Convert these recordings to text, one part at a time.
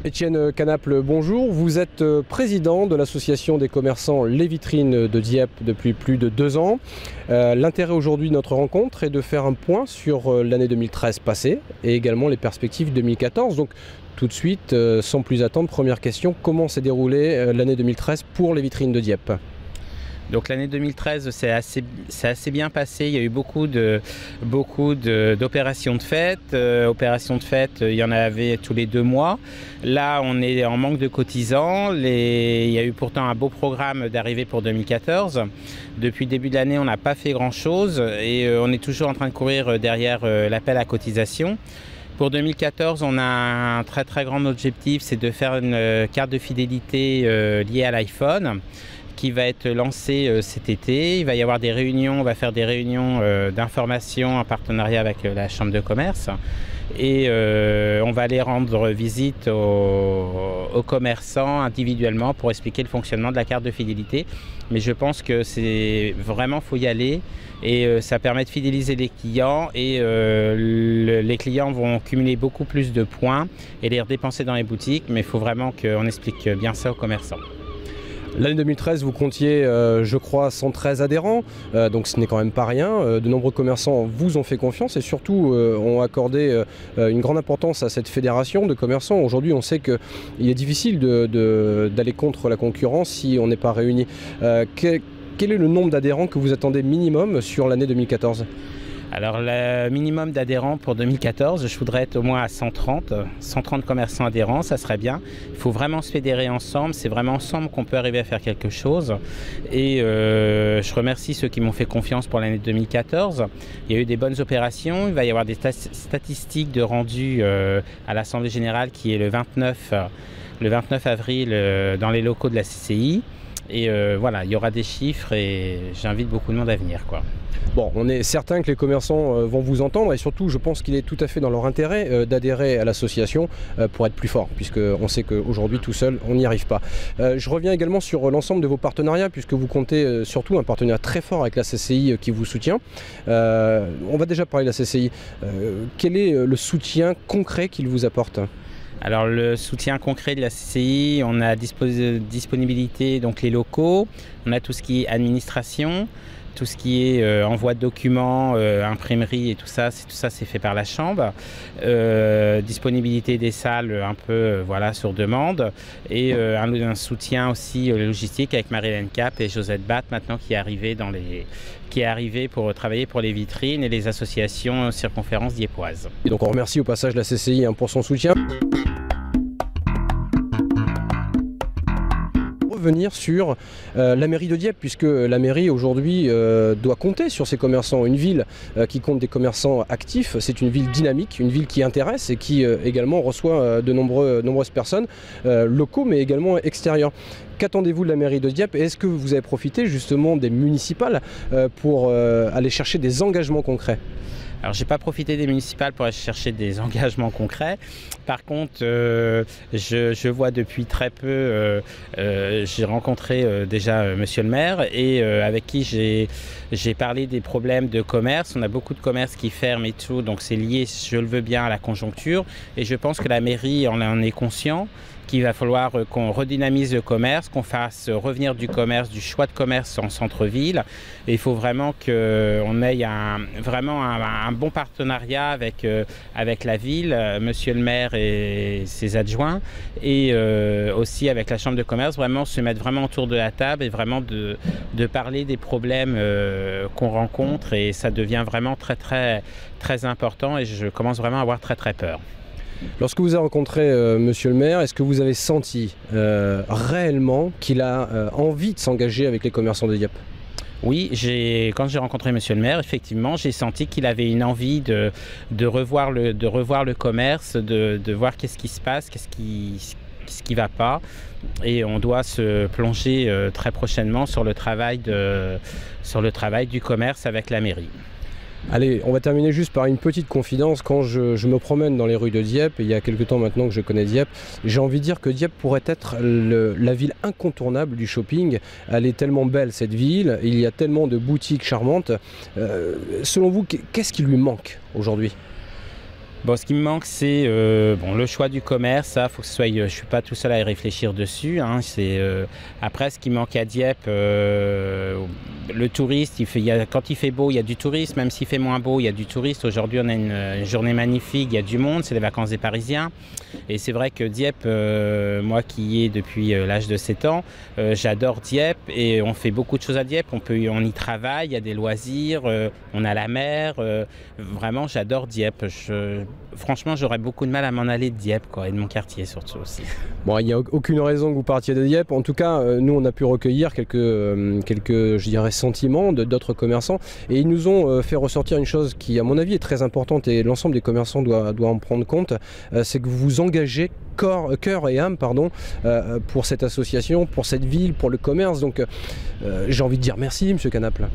Étienne Canaple, bonjour. Vous êtes président de l'association des commerçants Les Vitrines de Dieppe depuis plus de 2 ans. L'intérêt aujourd'hui de notre rencontre est de faire un point sur l'année 2013 passée et également les perspectives 2014. Donc tout de suite, sans plus attendre, première question, comment s'est déroulée l'année 2013 pour les Vitrines de Dieppe ? Donc l'année 2013 c'est assez bien passé, il y a eu beaucoup d'opérations de fête. Opérations de fête, il y en avait tous les 2 mois. Là on est en manque de cotisants, il y a eu pourtant un beau programme d'arrivée pour 2014. Depuis le début de l'année on n'a pas fait grand chose et on est toujours en train de courir derrière l'appel à cotisation. Pour 2014, on a un très grand objectif, c'est de faire une carte de fidélité liée à l'iPhone, qui va être lancé cet été. Il va y avoir des réunions, on va faire des réunions d'information en partenariat avec la Chambre de commerce. Et on va aller rendre visite aux commerçants individuellement pour expliquer le fonctionnement de la carte de fidélité. Mais je pense que c'est vraiment, faut y aller et ça permet de fidéliser les clients et les clients vont cumuler beaucoup plus de points et les redépenser dans les boutiques. Mais il faut vraiment qu'on explique bien ça aux commerçants. L'année 2013, vous comptiez, je crois, 113 adhérents, donc ce n'est quand même pas rien. De nombreux commerçants vous ont fait confiance et surtout ont accordé une grande importance à cette fédération de commerçants. Aujourd'hui, on sait qu'il est difficile d'aller contre la concurrence si on n'est pas réunis. Quel est le nombre d'adhérents que vous attendez minimum sur l'année 2014 ? Alors le minimum d'adhérents pour 2014, je voudrais être au moins à 130 commerçants adhérents, ça serait bien. Il faut vraiment se fédérer ensemble, c'est vraiment ensemble qu'on peut arriver à faire quelque chose. Et je remercie ceux qui m'ont fait confiance pour l'année 2014. Il y a eu des bonnes opérations, il va y avoir des statistiques de rendu à l'Assemblée Générale qui est le 29 avril dans les locaux de la CCI. Et voilà, il y aura des chiffres et j'invite beaucoup de monde à venir, quoi. Bon, on est certain que les commerçants vont vous entendre et surtout, je pense qu'il est tout à fait dans leur intérêt d'adhérer à l'association pour être plus fort, puisqu'on sait qu'aujourd'hui, tout seul, on n'y arrive pas. Je reviens également sur l'ensemble de vos partenariats, puisque vous comptez surtout un partenariat très fort avec la CCI qui vous soutient. On va déjà parler de la CCI. Quel est le soutien concret qu'ils vous apportent ? Alors le soutien concret de la CCI, on a disponibilité, donc les locaux, on a tout ce qui est administration, tout ce qui est envoi de documents, imprimerie et tout ça c'est fait par la Chambre. Disponibilité des salles un peu voilà, sur demande et un soutien aussi logistique avec Marie-Hélène Cap et Josette Batt maintenant qui est arrivé pour travailler pour les vitrines et les associations circonférences diepoises. Et donc on remercie au passage la CCI pour son soutien. Revenir sur la mairie de Dieppe, puisque la mairie aujourd'hui doit compter sur ses commerçants. Une ville qui compte des commerçants actifs, c'est une ville dynamique, une ville qui intéresse et qui également reçoit de nombreuses personnes, locaux mais également extérieurs. Qu'attendez-vous de la mairie de Dieppe et est-ce que vous avez profité justement des municipales pour aller chercher des engagements concrets ? Alors, je n'ai pas profité des municipales pour aller chercher des engagements concrets. Par contre, je vois depuis très peu, j'ai rencontré déjà monsieur le maire et avec qui j'ai parlé des problèmes de commerce. On a beaucoup de commerces qui ferment et tout, donc c'est lié, je le veux bien, à la conjoncture. Et je pense que la mairie en est conscient qu'il va falloir qu'on redynamise le commerce, qu'on fasse revenir du commerce, du choix de commerce en centre-ville. Et il faut vraiment qu'on ait vraiment un bon partenariat avec la ville, monsieur le maire et ses adjoints, et aussi avec la chambre de commerce, vraiment se mettre vraiment autour de la table et vraiment de parler des problèmes qu'on rencontre. Et ça devient vraiment très important et je commence vraiment à avoir très peur. Lorsque vous avez rencontré monsieur le maire, est-ce que vous avez senti réellement qu'il a envie de s'engager avec les commerçants de Dieppe ? Oui, quand j'ai rencontré monsieur le maire, effectivement, j'ai senti qu'il avait une envie de revoir le commerce, de voir qu'est-ce qui se passe, qu'est-ce qui va pas. Et on doit se plonger très prochainement sur le travail du commerce avec la mairie. Allez, on va terminer juste par une petite confidence. Quand je me promène dans les rues de Dieppe, et il y a quelques temps maintenant que je connais Dieppe, j'ai envie de dire que Dieppe pourrait être la ville incontournable du shopping. Elle est tellement belle cette ville, il y a tellement de boutiques charmantes. Selon vous, qu'est-ce qui lui manque aujourd'hui ? Bon, ce qui me manque, c'est bon, le choix du commerce. Ça, faut que ce soit, je ne suis pas tout seul à y réfléchir dessus. Hein, après, ce qui manque à Dieppe, le touriste, quand il fait beau, il y a du tourisme. Même s'il fait moins beau, il y a du touriste. Aujourd'hui, on a une journée magnifique, il y a du monde, c'est les vacances des Parisiens. Et c'est vrai que Dieppe, moi qui y ai depuis l'âge de 7 ans, j'adore Dieppe et on fait beaucoup de choses à Dieppe. On y travaille, il y a des loisirs, on a la mer. Vraiment, j'adore Dieppe. Franchement, j'aurais beaucoup de mal à m'en aller de Dieppe, quoi, et de mon quartier surtout aussi. Bon, il n'y a aucune raison que vous partiez de Dieppe. En tout cas, nous, on a pu recueillir quelques je dirais, sentiments d'autres commerçants. Et ils nous ont fait ressortir une chose qui, à mon avis, est très importante et l'ensemble des commerçants doit en prendre compte. C'est que vous vous engagez cœur et âme pour cette association, pour cette ville, pour le commerce. Donc, j'ai envie de dire merci, Monsieur Canaple.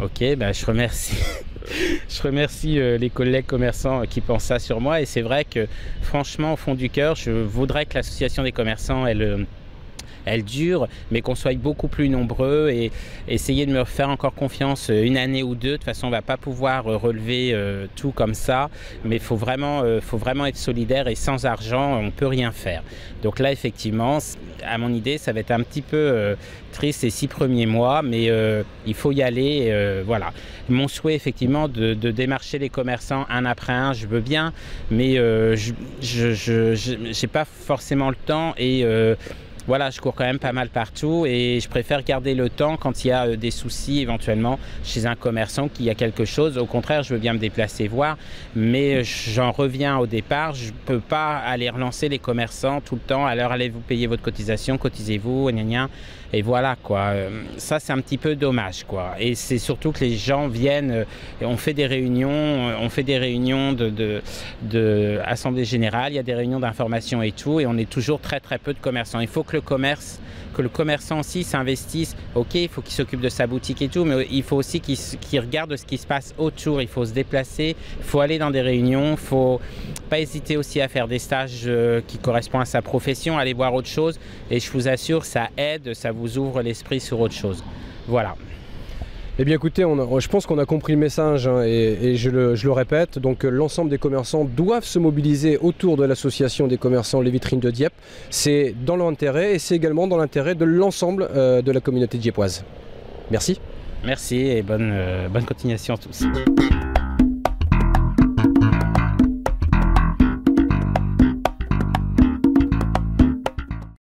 Ok, bah, je remercie. Je remercie les collègues commerçants qui pensent ça sur moi et c'est vrai que franchement au fond du cœur je voudrais que l'association des commerçants elle dure, mais qu'on soit beaucoup plus nombreux et essayer de me faire encore confiance une année ou deux. De toute façon, on ne va pas pouvoir relever tout comme ça, mais il faut vraiment être solidaire et sans argent, on ne peut rien faire. Donc là, effectivement, à mon idée, ça va être un petit peu triste ces 6 premiers mois, mais il faut y aller. Voilà. Mon souhait, effectivement, de démarcher les commerçants un après un, je veux bien, mais je n'ai pas forcément le temps et voilà, je cours quand même pas mal partout et je préfère garder le temps quand il y a des soucis éventuellement chez un commerçant, qu'il y a quelque chose. Au contraire, je veux bien me déplacer voir, mais j'en reviens au départ. Je ne peux pas aller relancer les commerçants tout le temps. Alors, allez-vous payer votre cotisation, cotisez-vous, gna gna. Et voilà, quoi. Ça, c'est un petit peu dommage, quoi. Et c'est surtout que les gens viennent, on fait des réunions, de assemblée générale, il y a des réunions d'information et tout, et on est toujours très peu de commerçants. Il faut que le commerçant aussi s'investisse. Ok, il faut qu'il s'occupe de sa boutique et tout, mais il faut aussi qu'il regarde ce qui se passe autour. Il faut se déplacer, il faut aller dans des réunions, il ne faut pas hésiter aussi à faire des stages qui correspondent à sa profession, aller voir autre chose. Et je vous assure, ça aide, ça vous ouvre l'esprit sur autre chose. Voilà. Eh bien écoutez, je pense qu'on a compris le message hein, et je le répète, donc l'ensemble des commerçants doivent se mobiliser autour de l'association des commerçants Les Vitrines de Dieppe. C'est dans leur intérêt et c'est également dans l'intérêt de l'ensemble de la communauté dieppoise. Merci. Merci et bonne continuation à tous.